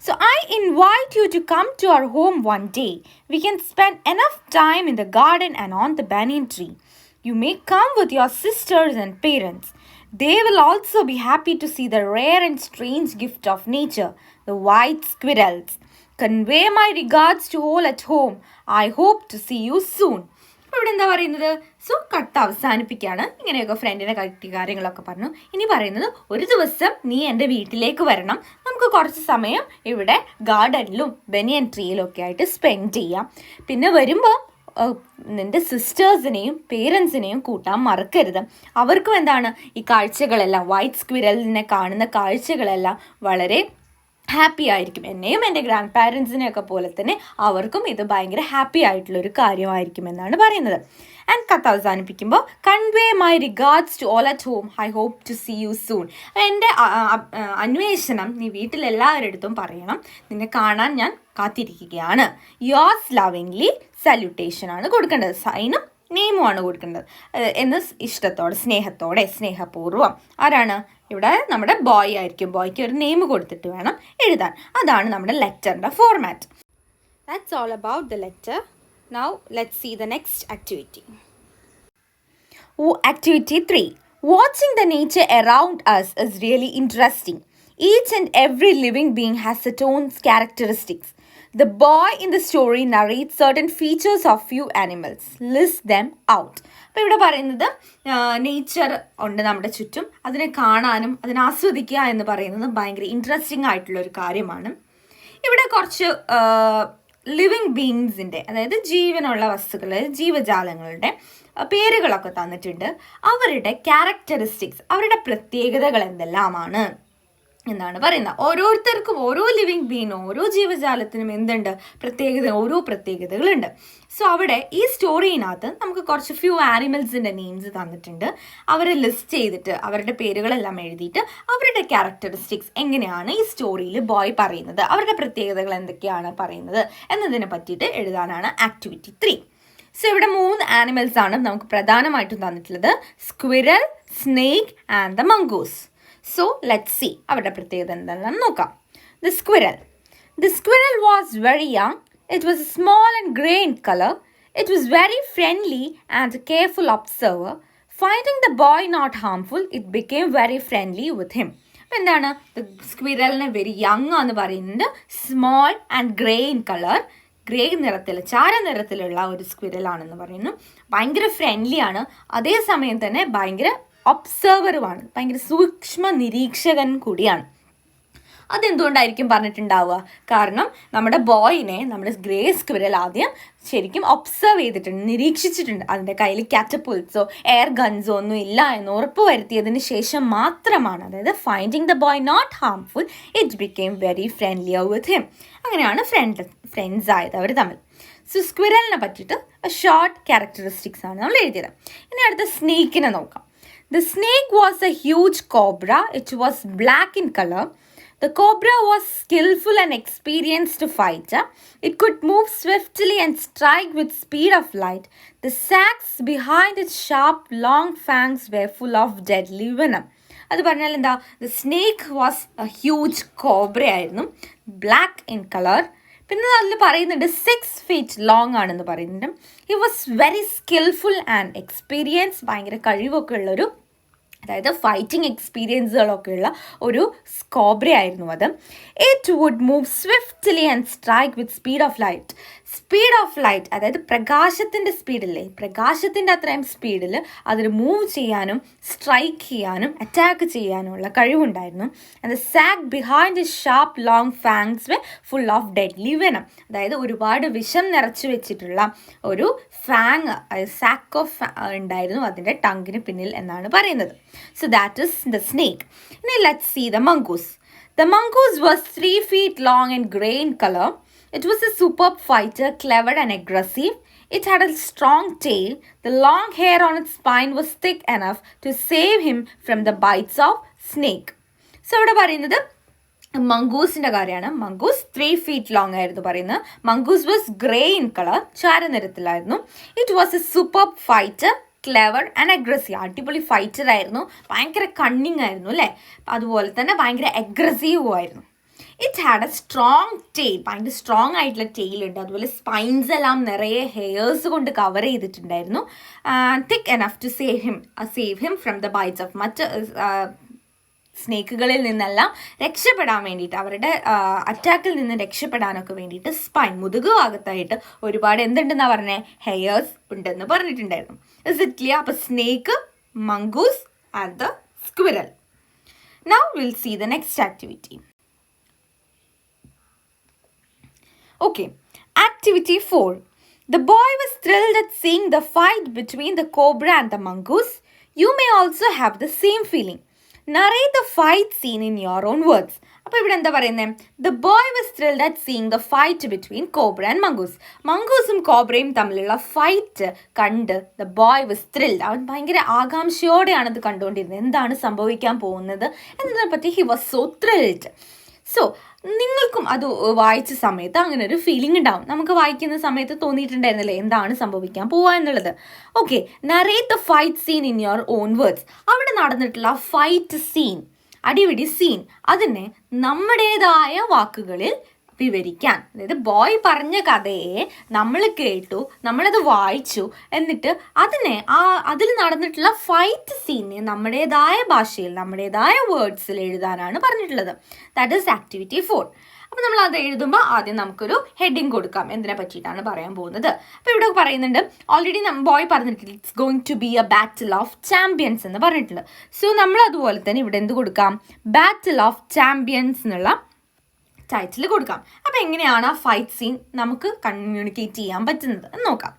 So I invite you to come to our home one day. We can spend enough time in the garden and on the banyan tree. You may come with your sisters and parents. They will also be happy to see the rare and strange gift of nature, the white squirrels. Convey my regards to all at home. I hope to see you soon. ഇവിടെ എന്താ പറയുന്നത്? So കത്ത് അവസാനിപ്പിക്കുകയാണ്. ഇങ്ങനെയൊക്കെ ഫ്രണ്ടിനെ കട്ടി കാര്യങ്ങളൊക്കെ പറഞ്ഞു. ഇനി പറയുന്നത് ഒരു ദിവസം നീ എൻ്റെ വീട്ടിലേക്ക് വരണം, നമുക്ക് കുറച്ച് സമയം ഇവിടെ ഗാർഡനിലും ബനിയൻ ട്രീയിലും ഒക്കെ ആയിട്ട് സ്പെൻഡ് ചെയ്യാം. പിന്നെ വരുമ്പോൾ നിൻ്റെ സിസ്റ്റേഴ്സിനെയും പേരൻസിനെയും കൂട്ടാൻ മറക്കരുത്. അവർക്കും എന്താണ് ഈ കാഴ്ചകളെല്ലാം, വൈറ്റ് സ്ക്വിറലിനെ കാണുന്ന കാഴ്ചകളെല്ലാം വളരെ ഹാപ്പി ആയിരിക്കും. എന്നെയും എൻ്റെ ഗ്രാൻഡ് പാരൻസിനെയൊക്കെ പോലെ തന്നെ അവർക്കും ഇത് ഭയങ്കര ഹാപ്പി ആയിട്ടുള്ളൊരു കാര്യമായിരിക്കും എന്നാണ് പറയുന്നത്. ആൻഡ് കത്ത് അവസാനിപ്പിക്കുമ്പോൾ convey my regards to all at home. I hope to see you soon. എൻ്റെ അന്വേഷണം നീ വീട്ടിലെല്ലാവരുടെ പറയണം, നിന്നെ കാണാൻ ഞാൻ കാത്തിരിക്കുകയാണ്. യോർസ് ലവിങ്ലി സല്യൂട്ടേഷൻ ആണ് കൊടുക്കേണ്ടത്. സൈനും നെയിമുമാണ് കൊടുക്കേണ്ടത് എന്ന് ഇഷ്ടത്തോടെ സ്നേഹപൂർവ്വം. ആരാണ് ഇവിടെ? നമ്മുടെ ബോയ് ആയിരിക്കും. ബോയ്ക്ക് ഒരു നെയിം കൊടുത്തിട്ട് വേണം എഴുതാൻ. അതാണ് നമ്മുടെ ലെറ്ററിൻ്റെ format. That's all about the letter. Now let's see the next activity. Activity 3. Watching the nature around us is really interesting. Each and every living being has its own characteristics. The boy in the story narrates certain features of few animals. List them out. അപ്പോൾ ഇവിടെ പറയുന്നത് nature ഉണ്ട് നമ്മുടെ ചുറ്റും, അതിനെ കാണാനും അതിനെ ആസ്വദിക്കുക എന്ന് പറയുന്നത് ഭയങ്കര ഇൻട്രസ്റ്റിംഗ് ആയിട്ടുള്ളൊരു കാര്യമാണ്. ഇവിടെ കുറച്ച് ലിവിങ് ബീങ്സിൻ്റെ, അതായത് ജീവനുള്ള വസ്തുക്കൾ, ജീവജാലങ്ങളുടെ പേരുകളൊക്കെ തന്നിട്ടുണ്ട്. അവരുടെ ക്യാരക്ടറിസ്റ്റിക്സ്, അവരുടെ പ്രത്യേകതകൾ എന്തെല്ലാമാണ് എന്നാണ് പറയുന്നത്. ഓരോരുത്തർക്കും, ഓരോ ലിവിങ് ബീനും, ഓരോ ജീവജാലത്തിനും എന്തുണ്ട്, ഓരോ പ്രത്യേകതകളുണ്ട്. സോ അവിടെ ഈ സ്റ്റോറിനകത്ത് നമുക്ക് കുറച്ച് ഫ്യൂ ആനിമൽസിൻ്റെ നെയിംസ് തന്നിട്ടുണ്ട്. അവരെ ലിസ്റ്റ് ചെയ്തിട്ട് അവരുടെ പേരുകളെല്ലാം എഴുതിയിട്ട് അവരുടെ ക്യാരക്ടറിസ്റ്റിക്സ് എങ്ങനെയാണ് ഈ സ്റ്റോറിയിൽ ബോയ് പറയുന്നത്, അവരുടെ പ്രത്യേകതകൾ എന്തൊക്കെയാണ് പറയുന്നത് എന്നതിനെ പറ്റിയിട്ട് എഴുതാനാണ് ആക്ടിവിറ്റി 3. സോ ഇവിടെ 3 ആനിമൽസ് ആണ് നമുക്ക് പ്രധാനമായിട്ടും തന്നിട്ടുള്ളത്: squirrel, snake and the mongoose. So let's see അവരുടെ പ്രത്യേകത എന്താണെന്ന് നോക്കാം. The squirrel was very young. It was small and grey in color. It was very friendly and a careful observer. Finding the boy not harmful, it became very friendly with him. എന്താണ് സ്ക്വിറലിനെ very young എന്ന് പറയുന്നത്? Small and grey in colour, grey നിറത്തിൽ, ചാര നിറത്തിലുള്ള ഒരു squirrel ആണെന്ന് പറയുന്നു. ഭയങ്കര ഫ്രണ്ട്ലി ആണ്, അതേസമയം തന്നെ ഭയങ്കര ഒബ്സർവറുമാണ്, ഭയങ്കര സൂക്ഷ്മ നിരീക്ഷകൻ കൂടിയാണ്. അതെന്തുകൊണ്ടായിരിക്കും പറഞ്ഞിട്ടുണ്ടാവുക? കാരണം നമ്മുടെ ബോയിനെ നമ്മുടെ ഗ്രേ സ്ക്വിറൽ ആദ്യം ശരിക്കും ഒബ്സർവ് ചെയ്തിട്ടുണ്ട്, നിരീക്ഷിച്ചിട്ടുണ്ട്. അതിൻ്റെ കയ്യിൽ കാറ്റപ്പുൾസോ എയർ ഗൺസോ ഒന്നും ഇല്ല എന്ന് ഉറപ്പ് വരുത്തിയതിന് ശേഷം മാത്രമാണ്, അതായത് finding the boy not harmful, it became very friendlier with him. അങ്ങനെയാണ് ഫ്രണ്ട്സ് ആയത് അവർ തമ്മിൽ. സോ സ്ക്വിറലിനെ പറ്റിയിട്ട് ഷോർട്ട് ക്യാരക്ടറിസ്റ്റിക്സ് ആണ് നമ്മൾ എഴുതിയത്. ഇനി അടുത്ത സ്നേക്കിനെ നോക്കാം. The snake was a huge cobra. It was black in color. The cobra was skillful and experienced fighter. It could move swiftly and strike with speed of light. The sacs behind its sharp, long fangs were full of deadly venom. അത് പറഞ്ഞാൽ എന്താ? The snake was a huge cobra ആയിരുന്നു, black in color. പിന്നെ അതിൽ പറയുന്നുണ്ട് 6 feet long ആണെന്ന് പറയുന്നുണ്ട്. He was very skillful and experienced. ഭയങ്കര കഴിവൊക്കെ ഉള്ളൊരു, അതായത് ഫൈറ്റിംഗ് എക്സ്പീരിയൻസുകളൊക്കെ ഉള്ള ഒരു കോബ്ര ആയിരുന്നു അത്. It would move swiftly and strike with speed of light. Speed of light, അതായത് പ്രകാശത്തിൻ്റെ സ്പീഡില്ലേ, പ്രകാശത്തിൻ്റെ അത്രയും സ്പീഡിൽ അതിന് മൂവ് ചെയ്യാനും സ്ട്രൈക്ക് ചെയ്യാനും അറ്റാക്ക് ചെയ്യാനുമുള്ള കഴിവുണ്ടായിരുന്നു. And the sack behind is sharp long fangs were full of deadly venom. അതായത് ഒരുപാട് വിഷം നിറച്ചു വെച്ചിട്ടുള്ള ഒരു ഫാങ്, സാക്ക് ഓഫ് ഉണ്ടായിരുന്നു അതിൻ്റെ ടങ്കിന് പിന്നിൽ എന്നാണ് പറയുന്നത്. So that is the snake. Now let's see the mongoose. The mongoose was 3 feet long and grey in color. It was a superb fighter, clever and aggressive. It had a strong tail. The long hair on its spine was thick enough to save him from the bites of snake. So ഇവിടെ പറയുന്നത് മംഗൂസിൻ്റെ കാര്യമാണ്. Mongoose 3 feet long ആയിരുന്നു പറയുന്നത്. Mongoose was grey in colour, ചാരനിറത്തിലായിരുന്നു. It was a superb fighter, clever and aggressive. അടിപൊളി fighter ആയിരുന്നു, ഭയങ്കര cunning ആയിരുന്നു അല്ലേ, അതുപോലെ തന്നെ ഭയങ്കര അഗ്രസീവും ആയിരുന്നു. It had a strong tail, ഭയങ്കര സ്ട്രോങ് ആയിട്ടുള്ള ടെയിലുണ്ട്. അതുപോലെ സ്പൈൻസ് എല്ലാം നിറയെ ഹെയർസ് കൊണ്ട് കവർ ചെയ്തിട്ടുണ്ടായിരുന്നു. Thick enough to save him from the bites of മറ്റ് സ്നേക്കുകളിൽ നിന്നെല്ലാം രക്ഷപ്പെടാൻ വേണ്ടിയിട്ട്, അവരുടെ അറ്റാക്കിൽ നിന്ന് രക്ഷപ്പെടാനൊക്കെ വേണ്ടിയിട്ട് സ്പൈൻ, മുതുകു ഭാഗത്തായിട്ട് ഒരുപാട് എന്തുണ്ടെന്നാണ് പറഞ്ഞത്, ഹെയർസ് ഉണ്ടെന്ന് പറഞ്ഞിട്ടുണ്ടായിരുന്നു. Is it clear? അപ്പോൾ snake, mongoose and the squirrel. Now will see the next activity. Okay, activity 4. The boy was thrilled at seeing the fight between the cobra and the mongoose. You may also have the same feeling. Narrate the fight scene in your own words. അപ്പോൾ ഇവിടെ എന്താ പറയുന്നത്? The boy was thrilled at seeing the fight between cobra and mongoose. മംഗൂസും കോബ്രയും തമ്മിലുള്ള fight കണ്ട് the boy was thrilled. അവൻ ഭയങ്കര ആകാംക്ഷയോടെയാണ് ഇത് കണ്ടുകൊണ്ടിരുന്നത്, എന്താണ് സംഭവിക്കാൻ പോകുന്നത് എന്നതിനെ പറ്റി. he was so thrilled. So നിങ്ങൾക്കും അത് വായിച്ച സമയത്ത് അങ്ങനെ ഒരു ഫീലിംഗ് ഉണ്ടാവും. നമുക്ക് വായിക്കുന്ന സമയത്ത് തോന്നിയിട്ടുണ്ടായിരുന്നില്ലേ എന്താണ് സംഭവിക്കാൻ പോവുക എന്നുള്ളത്. Okay, narrate the fight scene in your own words. അവിടെ നടന്നിട്ടുള്ള ഫൈറ്റ് സീൻ, അടിപിടി സീൻ, അതിനെ നമ്മുടേതായ വാക്കുകളിൽ വിവരിക്കാൻ. അതായത് ബോയ് പറഞ്ഞ കഥയെ നമ്മൾ കേട്ടു, നമ്മളത് വായിച്ചു, എന്നിട്ട് അതിൽ നടന്നിട്ടുള്ള ഫൈറ്റ് സീനെ നമ്മുടേതായ ഭാഷയിൽ, നമ്മുടേതായ വേർഡ്സിൽ എഴുതാനാണ് പറഞ്ഞിട്ടുള്ളത്. That is activity 4. അപ്പോൾ നമ്മൾ അത് എഴുതുമ്പോൾ ആദ്യം നമുക്കൊരു ഹെഡിങ് കൊടുക്കാം, എന്തിനെ പറ്റിയിട്ടാണ് പറയാൻ പോകുന്നത്. അപ്പോൾ ഇവിടെ പറയുന്നുണ്ട്, ഓൾറെഡി ബോയ് പറഞ്ഞിട്ടില്ല, it's going to be a battle of champions എന്ന് പറഞ്ഞിട്ടുള്ളത്. സോ നമ്മൾ അതുപോലെ തന്നെ ഇവിടെ എന്ത് കൊടുക്കാം, ബാറ്റിൽ ഓഫ് ചാമ്പ്യൻസ് എന്നുള്ള ടൈറ്റിൽ കൊടുക്കാം. അപ്പോൾ എങ്ങനെയാണ് ആ ഫൈറ്റ് സീൻ നമുക്ക് കമ്മ്യൂണിക്കേറ്റ് ചെയ്യാൻ പറ്റുന്നത് എന്ന് നോക്കാം.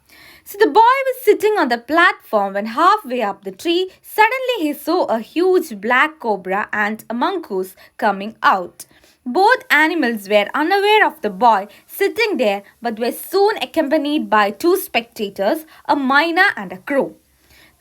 So the boy was sitting on the platform when halfway up the tree, suddenly he saw a huge black cobra and a mongoose coming out. Both animals were unaware of the boy sitting there, but were soon accompanied by two spectators, a myna and a crow.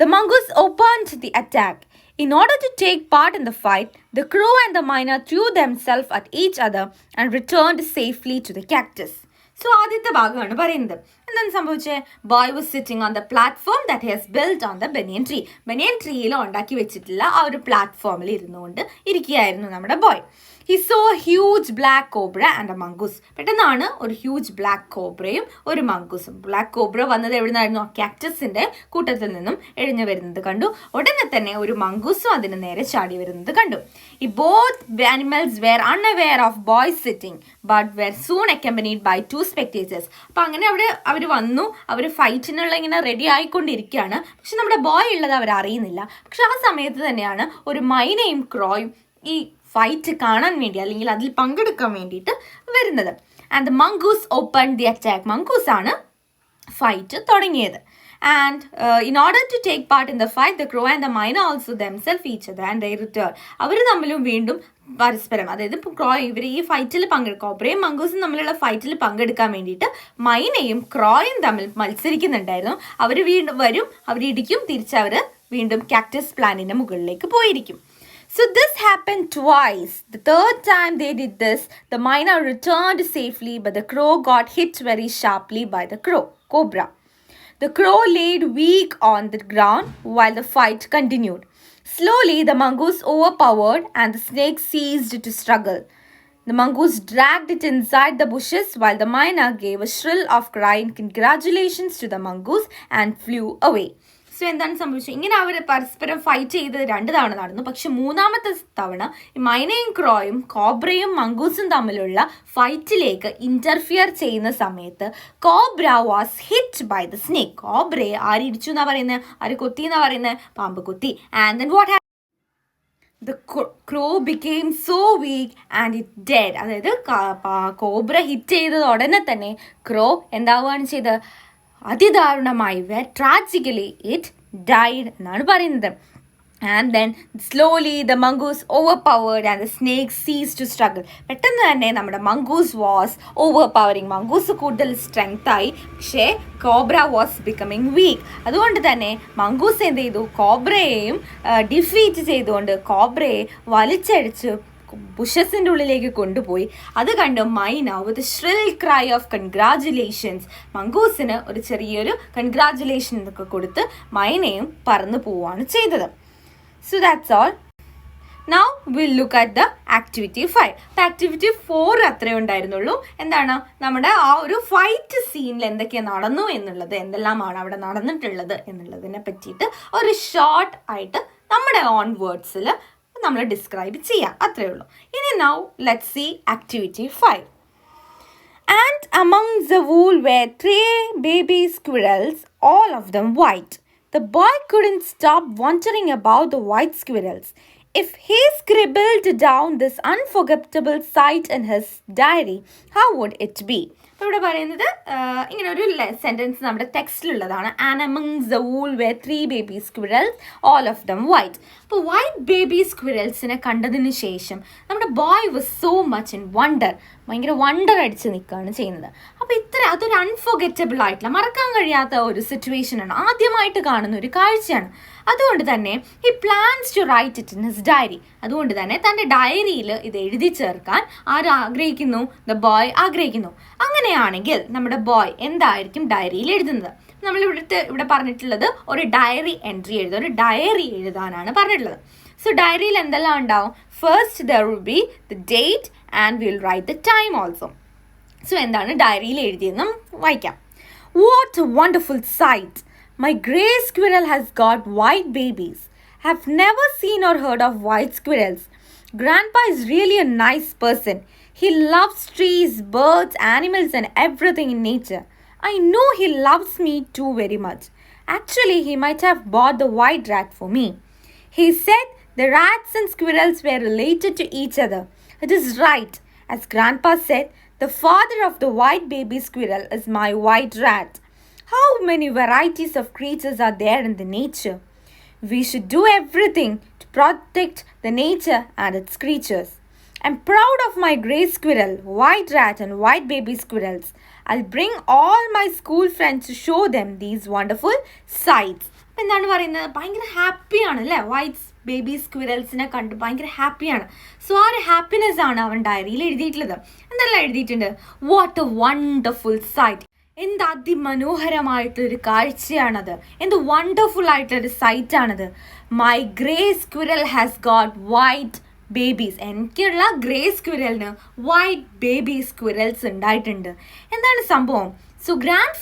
The mongoose opened the attack. In order to take part in the fight, the crow and the myna threw themselves at each other and returned safely to the cactus. So ആദ്യത്തെ ഭാഗമാണ് പറയുന്നത്. എന്താണ് സംഭവിച്ചത്? Boy was sitting on the platform that has built on the banyan tree. Banyan ട്രീയിൽ ഉണ്ടാക്കി വെച്ചിട്ടുള്ള ആ ഒരു പ്ലാറ്റ്ഫോമിൽ ഇരുന്നുകൊണ്ട് ഇരിക്കുകയായിരുന്നു നമ്മുടെ boy. He saw huge black cobra and a mongoose. പെട്ടെന്നാണ് ഒരു ഹ്യൂജ് ബ്ലാക്ക് കോബ്രയും ഒരു മംഗൂസും. ബ്ലാക്ക് കോബ്ര വന്നത് എവിടെ നിന്നായിരുന്നു? കാക്ടസിന്റെ കൂട്ടത്തിൽ നിന്നും എഴിഞ്ഞു വരുന്നത് കണ്ടു. ഉടനെ തന്നെ ഒരു മംഗൂസും അതിന് നേരെ ചാടി വരുന്നത് കണ്ടു. ഈ both animals were unaware of boy sitting but were soon accompanied by two spectators. അപ്പം അങ്ങനെ അവർ വന്നു, അവർ ഫൈറ്റിനുള്ള ഇങ്ങനെ റെഡി ആയിക്കൊണ്ടിരിക്കുകയാണ്. പക്ഷെ നമ്മുടെ ബോയ് ഉള്ളത് അവർ അറിയുന്നില്ല. പക്ഷെ ആ സമയത്ത് തന്നെയാണ് ഒരു മൈനയും ക്രോയും ഈ ഫൈറ്റ് കാണാൻ വേണ്ടി അല്ലെങ്കിൽ അതിൽ പങ്കെടുക്കാൻ വേണ്ടിയിട്ട് വരുന്നത്. And the mongoose open the attack. Mongoose ആണ് ഫൈറ്റ് തുടങ്ങിയത്. And in order to take part in the fight, the crow and the myna also themselves each other and they return. അവർ തമ്മിലും വീണ്ടും പരസ്പരം, അതായത് ഇവർ ഈ ഫൈറ്റിൽ കോബ്രയും മംഗൂസും തമ്മിലുള്ള ഫൈറ്റിൽ പങ്കെടുക്കാൻ വേണ്ടിയിട്ട് മൈനയും ക്രോയും തമ്മിൽ മത്സരിക്കുന്നുണ്ടായിരുന്നു. അവർ വീണ്ടും വരും, അവരിടിക്കും, തിരിച്ചവർ വീണ്ടും കാക്ടസ് പ്ലാന്റിന്റെ മുകളിലേക്ക് പോയിരിക്കും. So this happened twice. The third time they did this, the myna returned safely, but the crow got hit very sharply by the cobra. The crow laid weak on the ground while the fight continued. Slowly, the mongoose overpowered and the snake ceased to struggle. The mongoose dragged it inside the bushes while the myna gave a shrill of cry in congratulations to the mongoose and flew away. So എന്താണ് സംഭവിച്ചത്? ഇങ്ങനെ അവർ പരസ്പരം fight ചെയ്ത് 2 തവണ നടന്നു. പക്ഷെ 3-ാമത്തെ തവണ മൈനയും ക്രോയും കോബ്രയും മംഗൂസും തമ്മിലുള്ള ഫൈറ്റിലേക്ക് ഇന്റർഫിയർ ചെയ്യുന്ന സമയത്ത് cobra was hit by the snake. കോബ്രയെ ആര് ഇടിച്ചു എന്നാ പറയുന്നത്? ആര് കൊത്തി എന്നാ പറയുന്നത്? പാമ്പ് കൊത്തി. And then what happened? The crow became so weak and it dead. അതായത് കോബ്ര ഹിറ്റ് ചെയ്തത് ഉടനെ തന്നെ ക്രോ എന്താവുകയാണ് ചെയ്തത്? അതിദാരുണമായി, ട്രാജിക്കലി ഇറ്റ് ഡൈഡ് എന്നാണ് പറയുന്നത്. And then slowly the mongoose overpowered and the snake cease to struggle. പെട്ടെന്ന് തന്നെ നമ്മുടെ മംഗൂസ് വാസ് ഓവർപവറിങ്. മംഗൂസ് കൂടുതൽ സ്ട്രെങ്ത് ആയി, പക്ഷേ കോബ്ര വാസ് ബിക്കമിങ് വീക്ക്. അതുകൊണ്ട് തന്നെ മംഗൂസ് എന്ത് ചെയ്തു? കോബ്രയെയും ഡിഫീറ്റ് ചെയ്തുകൊണ്ട് കോബ്രയെ വലിച്ചടിച്ച് ബുഷസിൻ്റെ ഉള്ളിലേക്ക് കൊണ്ടുപോയി. അത് കണ്ട് മൈന വിത്ത് ഷ്രിൽ ക്രൈ ഓഫ് കൺഗ്രാജുലേഷൻസ്, മംഗൂസിന് ഒരു ചെറിയൊരു കൺഗ്രാജുലേഷൻ എന്നൊക്കെ കൊടുത്ത് മൈനയും പറന്നു പോവുകയാണ് ചെയ്തത്. So that's all. Now will look at the activity 5. അപ്പോൾ ആക്ടിവിറ്റി 4 അത്രേ ഉണ്ടായിരുന്നുള്ളൂ. എന്താണ്? നമ്മുടെ ആ ഒരു ഫൈറ്റ് സീനിൽ എന്തൊക്കെയാണ് നടന്നു എന്നുള്ളത്, എന്തെല്ലാമാണ് അവിടെ നടന്നിട്ടുള്ളത് എന്നുള്ളതിനെ പറ്റിയിട്ട് ഒരു ഷോർട്ട് ആയിട്ട് നമ്മുടെ ഓൺ വേർഡ്സിൽ നമ്മൾ ഡിസ്ക്രൈബ് ചെയ്യാം. അത്രേ ഉള്ളൂ. ഇനി now let's see activity 5. And among the wool were 3 baby squirrels, all of them white. The boy couldn't stop wondering about the white squirrels. If he scribbled down this unforgettable sight in his diary, how would it be? അപ്പോൾ ഇവിടെ പറയുന്നത് ഇങ്ങനെ ഒരു sentence നമ്മുടെ ടെക്സ്റ്റിലുള്ളതാണ്. And amongst the wool were 3 baby squirrels, all of them white. അപ്പോൾ white baby സ്ക്വിറൽസിനെ കണ്ടതിന് ശേഷം നമ്മുടെ boy was so much in wonder, ഭയങ്കര വണ്ടർ അടിച്ച് നിൽക്കുകയാണ് ചെയ്യുന്നത്. അപ്പോൾ അതൊരു അൺഫോർഗറ്റബിൾ ആയിട്ടുള്ള, മറക്കാൻ കഴിയാത്ത ഒരു സിറ്റുവേഷനാണ്, ആദ്യമായിട്ട് കാണുന്ന ഒരു കാഴ്ചയാണ്. അതുകൊണ്ട് തന്നെ he plans to write it in his diary. അതുകൊണ്ട് തന്നെ തൻ്റെ ഡയറിയിൽ ഇത് എഴുതി ചേർക്കാൻ ആഗ്രഹിക്കുന്നു? ദ ബോയ് ആഗ്രഹിക്കുന്നു. അങ്ങനെയാണെങ്കിൽ നമ്മുടെ ബോയ് എന്തായിരിക്കും ഡയറിയിൽ എഴുതുന്നത്? നമ്മൾ ഇവിടെ പറഞ്ഞിട്ടുള്ളത് ഒരു ഡയറി എൻട്രി എഴുതുക, ഒരു ഡയറി എഴുതാനാണ് പറഞ്ഞിട്ടുള്ളത്. സോ ഡയറിയിൽ എന്തെല്ലാം ഉണ്ടാവും? First there will be the date and will write the time also. So എന്താണ് ഡയറിയിൽ എഴുതിയെന്നും വായിക്കാം. What a wonderful sight! My grey squirrel has got white babies. Have never seen or heard of white squirrels. Grandpa is really a nice person. He loves trees, birds, animals, and everything in nature. I know he loves me too very much. Actually, he might have bought the white rat for me. He said the rats and squirrels were related to each other. It is right. As Grandpa said, the father of the white baby squirrel is my white rat. How many varieties of creatures are there in the nature? We should do everything to protect the nature and its creatures. I'm proud of my grey squirrel, white rat, and white baby squirrels. I'll bring all my school friends to show them these wonderful sights. അപ്പം എന്താണ് പറയുന്നത്? ഭയങ്കര ഹാപ്പിയാണ് അല്ലേ? White baby സ്ക്വിറൽസിനെ കണ്ട് ഭയങ്കര ഹാപ്പിയാണ്. So ആ ഒരു ഹാപ്പിനെസ് ആണ് അവൻ ഡയറിയിൽ എഴുതിയിട്ടുള്ളത്. എന്തെല്ലാം എഴുതിയിട്ടുണ്ട്? What a wonderful sight. എന്ത് അതിമനോഹരമായിട്ടൊരു കാഴ്ചയാണത്. എന്ത് വണ്ടർഫുൾ ആയിട്ടൊരു സൈറ്റാണത്. My grey squirrel has got white babies. എനിക്കുള്ള ഗ്രേ സ്ക്വിറലിന് വൈറ്റ് ബേബി സ്ക്വിറൽസ് ഉണ്ടായിട്ടുണ്ട്. എന്താണ് സംഭവം? സോ ഗ്രാൻഡ്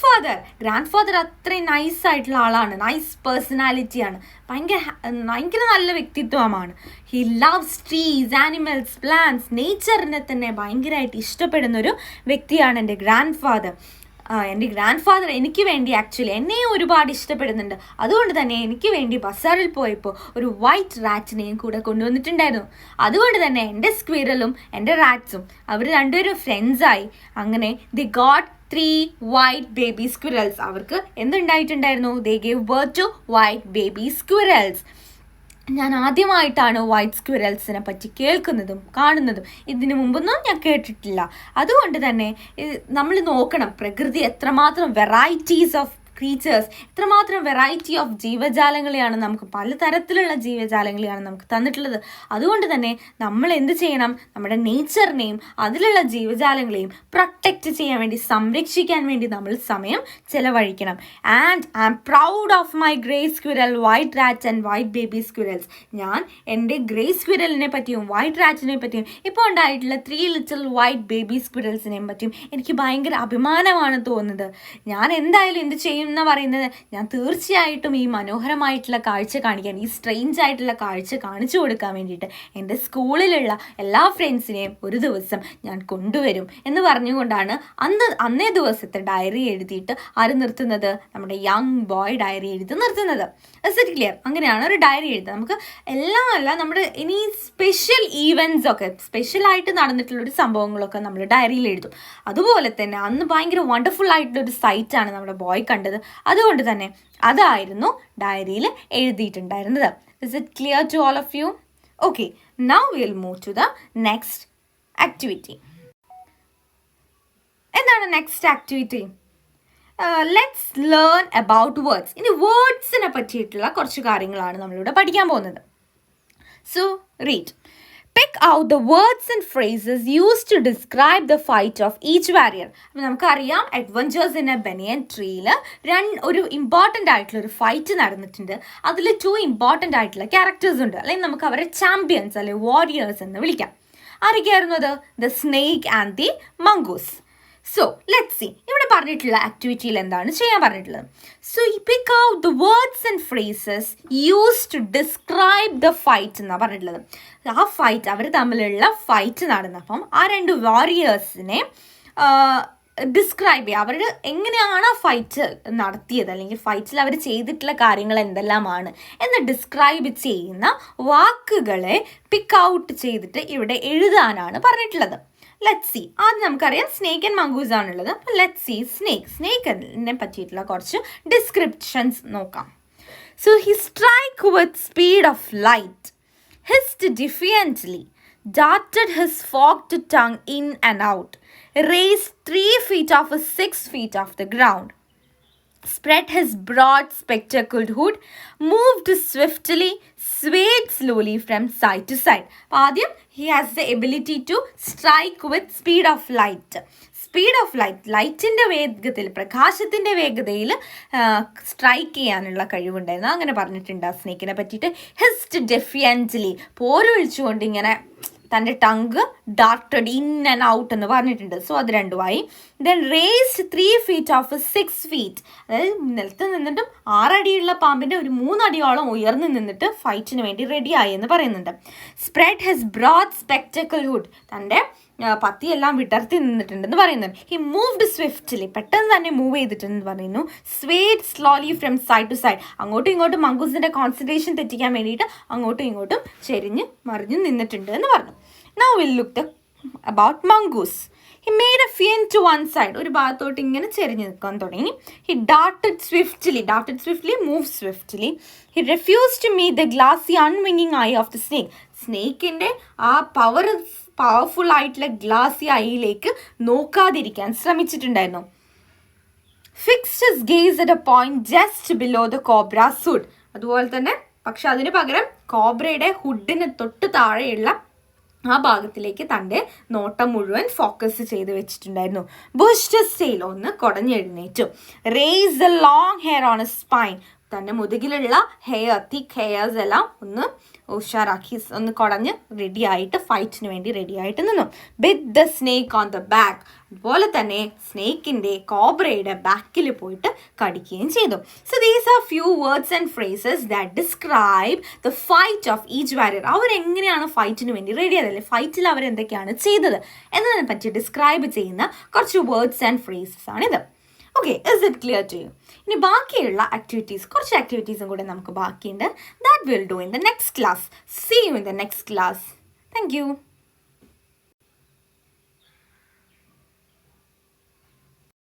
ഫാദർ അത്രയും നൈസ് ആയിട്ടുള്ള ആളാണ്. നൈസ് പേഴ്സണാലിറ്റിയാണ്. ഭയങ്കര നല്ല വ്യക്തിത്വമാണ്. He loves trees, animals, plants. നേച്ചറിനെ തന്നെ ഭയങ്കരമായിട്ട് ഇഷ്ടപ്പെടുന്നൊരു വ്യക്തിയാണ് എൻ്റെ ഗ്രാൻഡ് ഫാദർ. എൻ്റെ ഗ്രാൻഡ് ഫാദർ എനിക്ക് വേണ്ടി ആക്ച്വലി എന്നെയും ഒരുപാട് ഇഷ്ടപ്പെടുന്നുണ്ട്. അതുകൊണ്ട് തന്നെ എനിക്ക് വേണ്ടി ബസാറിൽ പോയപ്പോൾ ഒരു വൈറ്റ് റാറ്റിനെയും കൂടെ കൊണ്ടുവന്നിട്ടുണ്ടായിരുന്നു. അതുകൊണ്ട് തന്നെ എൻ്റെ സ്ക്വിറലും എൻ്റെ റാറ്റ്സും അവർ രണ്ടുപേരും ഫ്രണ്ട്സായി. അങ്ങനെ they got 3 white baby squirrels. അവർക്ക് എന്തുണ്ടായിട്ടുണ്ടായിരുന്നു? They gave birth to white baby squirrels. ഞാൻ ആദ്യമായിട്ടാണ് വൈറ്റ് സ്ക്വിറൽസിനെ പറ്റി കേൾക്കുന്നതും കാണുന്നതും. ഇതിനു മുമ്പൊന്നും ഞാൻ കേട്ടിട്ടില്ല. അതുകൊണ്ട് തന്നെ നമ്മൾ നോക്കണം പ്രകൃതി എത്രമാത്രം വെറൈറ്റീസ് ഓഫ് ക്രീച്ചേഴ്സ്, എത്രമാത്രം വെറൈറ്റി ഓഫ് ജീവജാലങ്ങളെയാണ് നമുക്ക്, പലതരത്തിലുള്ള ജീവജാലങ്ങളെയാണ് നമുക്ക് തന്നിട്ടുള്ളത്. അതുകൊണ്ട് തന്നെ നമ്മൾ എന്ത് ചെയ്യണം? നമ്മുടെ നേച്ചറിനെയും അതിലുള്ള ജീവജാലങ്ങളെയും പ്രൊട്ടക്റ്റ് ചെയ്യാൻ വേണ്ടി, സംരക്ഷിക്കാൻ വേണ്ടി നമ്മൾ സമയം ചെലവഴിക്കണം. And I am proud of my grey squirrel, white rat and white baby squirrels. ഞാൻ എൻ്റെ ഗ്രേ സ്ക്വിറലിനെ പറ്റിയും വൈറ്റ് റാറ്റിനെ പറ്റിയും ഇപ്പോൾ ഉണ്ടായിട്ടുള്ള 3 little വൈറ്റ് ബേബി സ്ക്വിറൽസിനെയും പറ്റിയും എനിക്ക് ഭയങ്കര അഭിമാനമാണ് തോന്നുന്നത്. ഞാൻ എന്തായാലും എന്ത് ചെയ്യും എന്ന് പറയുന്നത്, ഞാൻ തീർച്ചയായിട്ടും ഈ മനോഹരമായിട്ടുള്ള കാഴ്ച കാണിക്കാൻ, ഈ സ്ട്രെയിഞ്ച് ആയിട്ടുള്ള കാഴ്ച കാണിച്ചു കൊടുക്കാൻ വേണ്ടിയിട്ട് എൻ്റെ സ്കൂളിലുള്ള എല്ലാ ഫ്രണ്ട്സിനെയും ഒരു ദിവസം ഞാൻ കൊണ്ടുവരും എന്ന് പറഞ്ഞുകൊണ്ടാണ് അന്നേ ദിവസത്തെ ഡയറി എഴുതിയിട്ട് ആര് നിർത്തുന്നത്? നമ്മുടെ യങ് ബോയ് ഡയറി എഴുതി നിർത്തുന്നത്. Is it clear? അങ്ങനെയാണ് ഒരു ഡയറി എഴുതുക. നമുക്ക് എല്ലാം അല്ല, നമ്മുടെ ഇനി സ്പെഷ്യൽ ഈവൻറ്റ്സ് ഒക്കെ, സ്പെഷ്യലായിട്ട് നടന്നിട്ടുള്ളൊരു സംഭവങ്ങളൊക്കെ നമ്മൾ ഡയറിയിൽ എഴുതും. അതുപോലെ തന്നെ അന്ന് ഭയങ്കര വണ്ടർഫുൾ ആയിട്ടുള്ളൊരു സൈറ്റാണ് നമ്മുടെ ബോയ് കണ്ടത്. അതുകൊണ്ട് തന്നെ അതായിരുന്നു ഡയറിയിൽ എഴുതിയിട്ടുണ്ടായിരുന്നത്. Is it clear to all of you? Okay, now will move to the next activity. എന്താണ് next activity? Let's learn about words. ഇനി വേർഡ്സിനെ പറ്റിയിട്ടുള്ള കുറച്ച് കാര്യങ്ങളാണ് നമ്മളിവിടെ പഠിക്കാൻ പോകുന്നത്. So read. Pick out the words and phrases used to describe the fight of each warrior. അപ്പോൾ നമുക്കറിയാം അഡ്വഞ്ചേഴ്സ് ഇൻ എ ബനിയൻ ട്രീയിൽ ഒരു ഇമ്പോർട്ടൻ്റ് ആയിട്ടുള്ള ഒരു ഫൈറ്റ് നടന്നിട്ടുണ്ട്. അതിൽ 2 ഇമ്പോർട്ടൻ്റ് ആയിട്ടുള്ള ക്യാരക്ടേഴ്സ് ഉണ്ട്. അല്ലെങ്കിൽ നമുക്ക് അവരെ ചാമ്പ്യൻസ് അല്ലെങ്കിൽ വാരിയേഴ്സ് എന്ന് വിളിക്കാം. ആരൊക്കെയായിരുന്നു അത്? The snake and the mongoose. So let's see ഇവിടെ പറഞ്ഞിട്ടുള്ള ആക്ടിവിറ്റിയിൽ എന്താണ് ചെയ്യാൻ പറഞ്ഞിട്ടുള്ളത്. So pick out the words and phrases use to describe the fight എന്നാണ് പറഞ്ഞിട്ടുള്ളത്. ആ ഫൈറ്റ്, അവർ തമ്മിലുള്ള ഫൈറ്റ് നടന്നപ്പം ആ 2 വാരിയേഴ്സിനെ ഡിസ്ക്രൈബ് ചെയ്യുക. അവർ എങ്ങനെയാണ് ആ ഫൈറ്റ് നടത്തിയത്, അല്ലെങ്കിൽ ഫൈറ്റിൽ അവർ ചെയ്തിട്ടുള്ള കാര്യങ്ങൾ എന്തെല്ലാമാണ് എന്ന് ഡിസ്ക്രൈബ് ചെയ്യുന്ന വാക്കുകളെ പിക്ക് ഔട്ട് ചെയ്തിട്ട് ഇവിടെ എഴുതാനാണ് പറഞ്ഞിട്ടുള്ളത്. Let's C. ആദ്യം നമുക്കറിയാം സ്നേക്ക് ആൻഡ് മംഗൂസ് ആണുള്ളത്. അപ്പോൾ ലെറ്റ്സ് സി സ്നേക്കിനെ പറ്റിയിട്ടുള്ള കുറച്ച് ഡിസ്ക്രിപ്ഷൻസ് നോക്കാം. So he strike with speed of light, hissed defiantly, darted his forked tongue in and out, raised 3 feet off 6 feet off the ground, spread his broad spectacled hood, moved swiftly, swayed slowly from side to side. ആദ്യം he has the ability to strike with speed of light. Speed of ലൈറ്റിൻ്റെ വേഗത്തിൽ, പ്രകാശത്തിൻ്റെ വേഗതയിൽ strike ചെയ്യാനുള്ള കഴിവുണ്ടായിരുന്നു. അങ്ങനെ പറഞ്ഞിട്ടുണ്ട് ആ സ്നേക്കിനെ പറ്റിയിട്ട്. ഹിസ്റ്റ് ഡെഫിയൻ്റ്ലി, പോരൊഴിച്ചുകൊണ്ട് ഇങ്ങനെ തൻ്റെ tongue darted in and out എന്ന് പറഞ്ഞിട്ടുണ്ട്. സോ അത് 2 then raised 3 feet of 6 feet, അതായത് നിലത്ത് നിന്നിട്ടും 6 അടിയുള്ള പാമ്പിൻ്റെ ഒരു 3 അടിയോളം ഉയർന്നു നിന്നിട്ട് ഫൈറ്റിന് വേണ്ടി റെഡിയായി എന്ന് പറയുന്നുണ്ട്. Spread his broad spectacle hood, തൻ്റെ പത്തിയെല്ലാം വിടർത്തി നിന്നിട്ടുണ്ടെന്ന് പറയുന്നത്. ഹി മൂവ്ഡ് സ്വിഫ്റ്റ്ലി, പെട്ടെന്ന് തന്നെ മൂവ് ചെയ്തിട്ടുണ്ടെന്ന് പറയുന്നു. Swayed slowly from side to side, അങ്ങോട്ടും ഇങ്ങോട്ടും മംഗൂസിൻ്റെ കോൺസെൻട്രേഷൻ തെറ്റിക്കാൻ വേണ്ടിയിട്ട് അങ്ങോട്ടും ഇങ്ങോട്ടും ചെരിഞ്ഞ് മറിഞ്ഞ് നിന്നിട്ടുണ്ട് എന്ന് പറഞ്ഞു. Now will look about mongoose. He made a feint to one side, ഒരു ഭാഗത്തോട്ട് ഇങ്ങനെ ചെരിഞ്ഞ് നിൽക്കാൻ തുടങ്ങി. He darted swiftly move swiftly. He refuse to meet the glassy അൺവിങ്ങിങ് ഐ ഓഫ് ദ സ്നേക്ക്. സ്നേക്കിൻ്റെ ആ പവർഫുൾ ആയിട്ടുള്ള ഗ്ലാസി ഐയിലേക്ക് നോക്കാതിരിക്കാൻ ശ്രമിച്ചിട്ടുണ്ടായിരുന്നു. Fixed his gaze at a point just below the cobra's hood. അതുപോലെ തന്നെ പക്ഷെ അതിന് പകരം കോബ്രയുടെ ഹുഡിന് തൊട്ട് താഴെയുള്ള ആ ഭാഗത്തിലേക്ക് തൻ്റെ നോട്ടം മുഴുവൻ ഫോക്കസ് ചെയ്ത് വെച്ചിട്ടുണ്ടായിരുന്നു. ബുഷ്ഡ് സ്റ്റെയിൽ, ഒന്ന് കുടഞ്ഞെഴുന്നേറ്റു. Raise the long hair on a spine, തൻ്റെ മുതുകിലുള്ള തിക്ക് ഹെയർസ് എല്ലാം ഒന്ന് ഉഷാറാക്കി, ഒന്ന് കുടഞ്ഞ് ഫൈറ്റിന് വേണ്ടി റെഡി ആയിട്ട് നിന്നു. Bit the snake on the back, അതുപോലെ തന്നെ സ്നേക്കിൻ്റെ കോബ്രയുടെ ബാക്കിൽ പോയിട്ട് കടിക്കുകയും ചെയ്തു. So these are few words and phrases that describe the fight of each warrior. അവരെങ്ങനെയാണ് ഫൈറ്റിന് വേണ്ടി റെഡി ആയതല്ലേ, ഫൈറ്റിൽ അവരെന്തൊക്കെയാണ് ചെയ്തത് എന്നതിനെ പറ്റി ഡിസ്ക്രൈബ് ചെയ്യുന്ന കുറച്ച് വേർഡ്സ് ആൻഡ് ഫ്രേസസ് ആണിത്. Okay, is it clear to you? ഇനി ബാക്കിയുള്ള കുറച്ച് ആക്ടിവിറ്റീസും കൂടെ നമുക്ക് ബാക്കിയുണ്ട്. That will do in the next class. See you in the next class. Thank U.